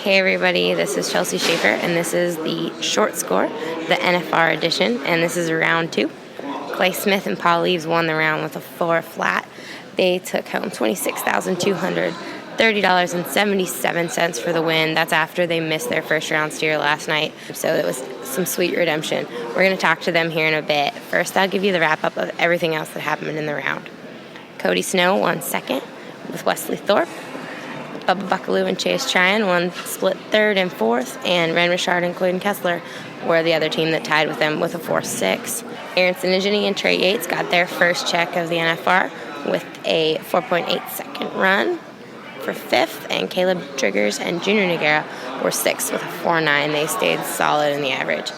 Hey everybody, this is Chelsea Schaefer, and this is the short score, the NFR edition, and this is round 2. Clay Smith and Paul Eaves won the round with a 4 flat. They took home $26,230.77 for the win. That's after they missed their first round steer last night, so it was some sweet redemption. We're going to talk to them here in a bit. First, I'll give you the wrap-up of everything else that happened in the round. Cody Snow won second with Wesley Thorpe. Bubba Buckaloo and Chase Tryon won split third and fourth, and Ren Richard and Clayton Kessler were the other team that tied with them with a 4-6. Aaron Sinigini and Trey Yates got their first check of the NFR with a 4.8 second run for fifth, and Kaleb, Driggers, and Junior Nogueira were sixth with a 4.9. They stayed solid in the average.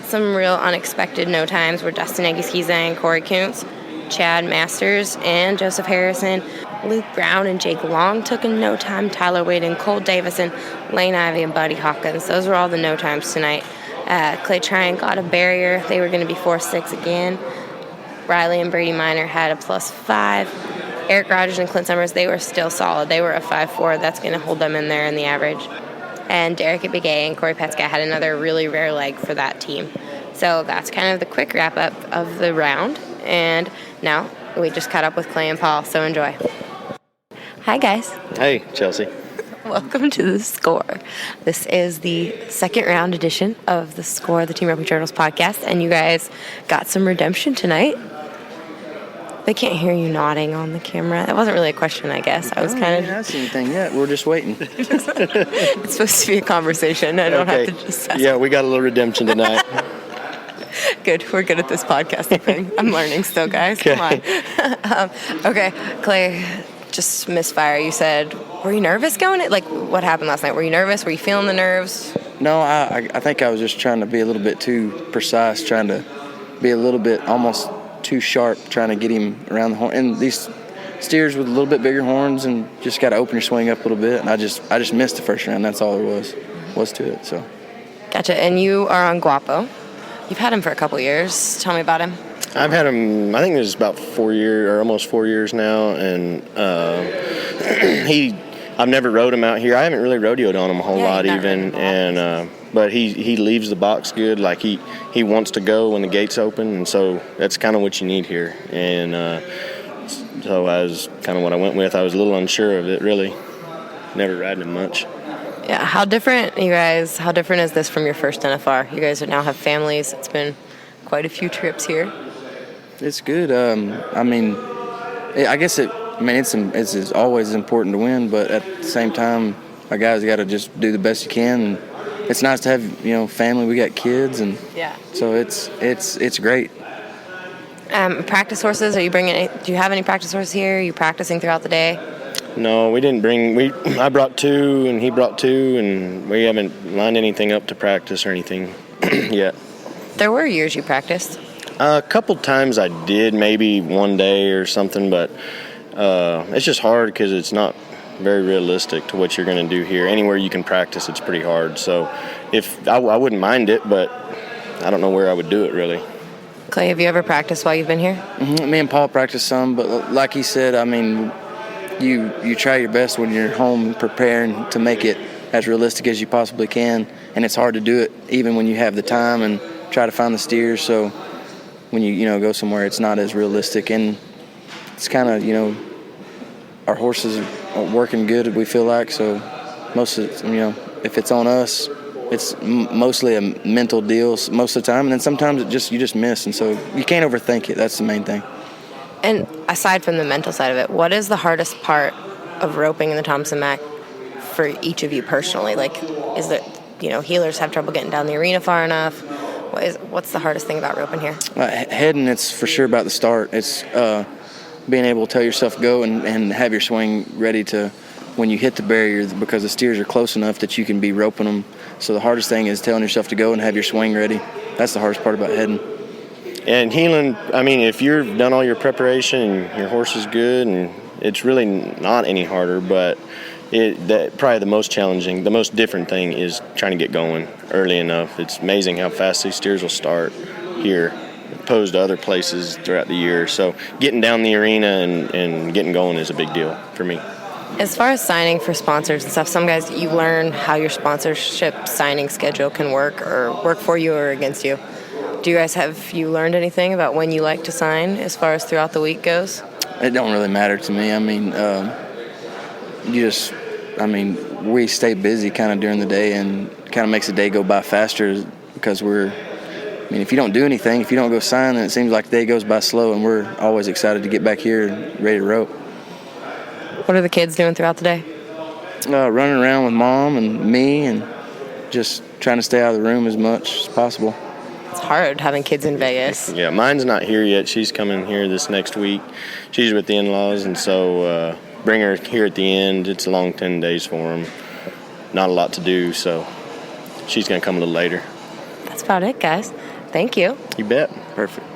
Some real unexpected no times were Dustin Egiskiza and Corey Kuntz, Chad Masters and Joseph Harrison. Luke Brown and Jake Long took a no time. Tyler Wade and Cole Davison, Lane Ivey and Buddy Hawkins. Those were all the no times tonight. Clay Tryon got a barrier. They were going to be 4-6 again. Riley and Brady Minor had a +5. Eric Rogers and Clint Summers, they were still solid. They were a 5-4. That's going to hold them in there in the average. And Derek at Big A and Corey Petska had another really rare leg for that team. So that's kind of the quick wrap up of the round. And now we just caught up with Clay and Paul, so enjoy. Hi, guys. Hey, Chelsea. Welcome to The Score. This is the second round edition of The Score, the Team Roping Turtles podcast, and you guys got some redemption tonight. They can't hear you nodding on the camera. That wasn't really a question, I guess. I was kind of... I haven't seen anything yet. We're just waiting. It's supposed to be a conversation. I don't have to just... Yeah, we got a little redemption tonight. Good. We're good at this podcasting thing. I'm learning still, guys. Okay. Come on. Okay, Clay, just misfire. You said, were you nervous going? Like, what happened last night? Were you nervous? Were you feeling the nerves? No, I think I was just trying to be a little bit too precise, trying to be a little bit almost too sharp, trying to get him around the horn. And these steers with a little bit bigger horns, and just got to open your swing up a little bit. And I just missed the first round. That's all there was to it. So. Gotcha. And you are on Guapo. You've had him for a couple years. Tell me about him. I've had him, I think it was about 4 years, or almost 4 years now, and I've never rode him out here. I haven't really rodeoed on him a whole lot even, and but he leaves the box good. Like he wants to go when the gates open, and so that's kind of what you need here. And so I was kind of what I went with. I was a little unsure of it, really. Never ridden him much. Yeah, how different is this from your first NFR? You guys now have families. It's been quite a few trips here. It's good. I guess it's always important to win, but at the same time, a guy's got to just do the best you can. And it's nice to have family. We got kids, and so it's great. Practice horses? Do you have any practice horses here? Are you practicing throughout the day? No, we didn't bring. I brought 2, and he brought 2, and we haven't lined anything up to practice or anything yet. There were years you practiced. A couple times I did, maybe one day or something, but it's just hard because it's not very realistic to what you're going to do here. Anywhere you can practice, it's pretty hard. So if I wouldn't mind it, but I don't know where I would do it really. Clay, have you ever practiced while you've been here? Mm-hmm. Me and Paul practiced some, but like he said, you try your best when you're home preparing to make it as realistic as you possibly can, and it's hard to do it even when you have the time and try to find the steers. So when you go somewhere, it's not as realistic, and it's kind of our horses are working good, we feel like. So most of if it's on us, it's mostly a mental deal most of the time, and then sometimes you just miss, and so you can't overthink it. That's the main thing. And aside from the mental side of it, what is the hardest part of roping in the Thompson Mac for each of you personally? Like, is it healers have trouble getting down the arena far enough? What's the hardest thing about roping here? Heading, it's for sure about the start. It's being able to tell yourself go and have your swing ready to when you hit the barrier, because the steers are close enough that you can be roping them. So the hardest thing is telling yourself to go and have your swing ready. That's the hardest part about heading. And heeling, if you've done all your preparation and your horse is good, and it's really not any harder, but probably the most challenging, the most different thing is trying to get going early enough. It's amazing how fast these steers will start here opposed to other places throughout the year. So getting down the arena and getting going is a big deal for me. As far as signing for sponsors and stuff, some guys, you learn how your sponsorship signing schedule can work for you or against you. Have you learned anything about when you like to sign as far as throughout the week goes? It don't really matter to me. I mean, we stay busy kind of during the day, and kind of makes the day go by faster because if you don't do anything, if you don't go sign, then it seems like the day goes by slow, and we're always excited to get back here and ready to rope. What are the kids doing throughout the day? Running around with Mom and me and just trying to stay out of the room as much as possible. It's hard having kids in Vegas. Yeah, mine's not here yet. She's coming here this next week. She's with the in-laws, and so bring her here at the end. It's a long 10 days for them. Not a lot to do, so she's going to come a little later. That's about it, guys. Thank you. You bet. Perfect.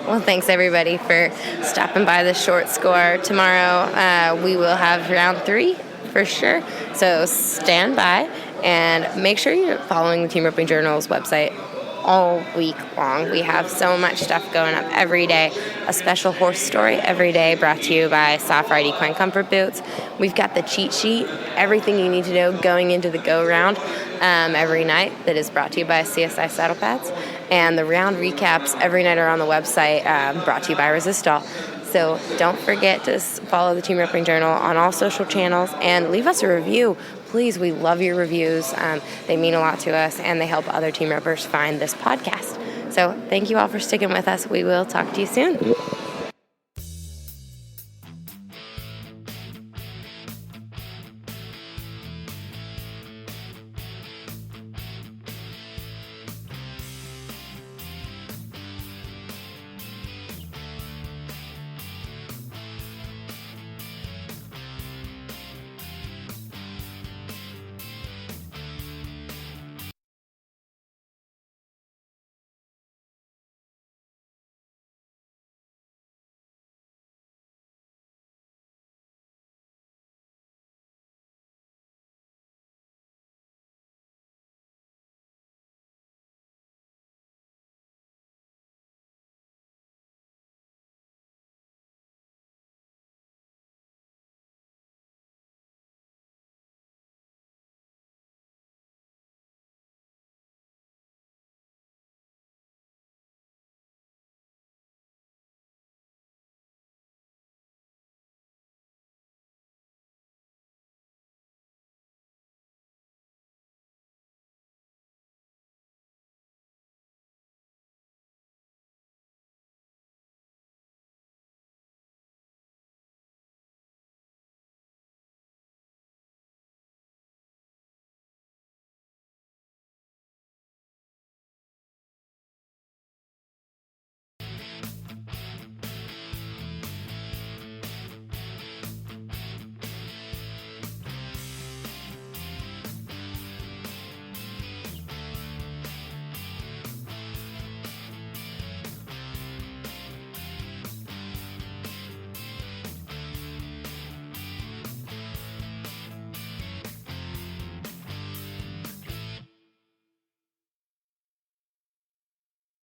Well, thanks everybody for stopping by the short score. Tomorrow we will have round 3 for sure. So stand by and make sure you're following the Team Roping Journal's website all week long. We have so much stuff going up every day. A special horse story every day brought to you by Soft Ride Equine Comfort Boots. We've got the cheat sheet, everything you need to know going into the go round every night that is brought to you by CSI Saddle Pads. And the round recaps every night are on the website brought to you by Resistol. So don't forget to follow the Team Roping Journal on all social channels and leave us a review. Please, we love your reviews. They mean a lot to us, and they help other team ropers find this podcast. So thank you all for sticking with us. We will talk to you soon.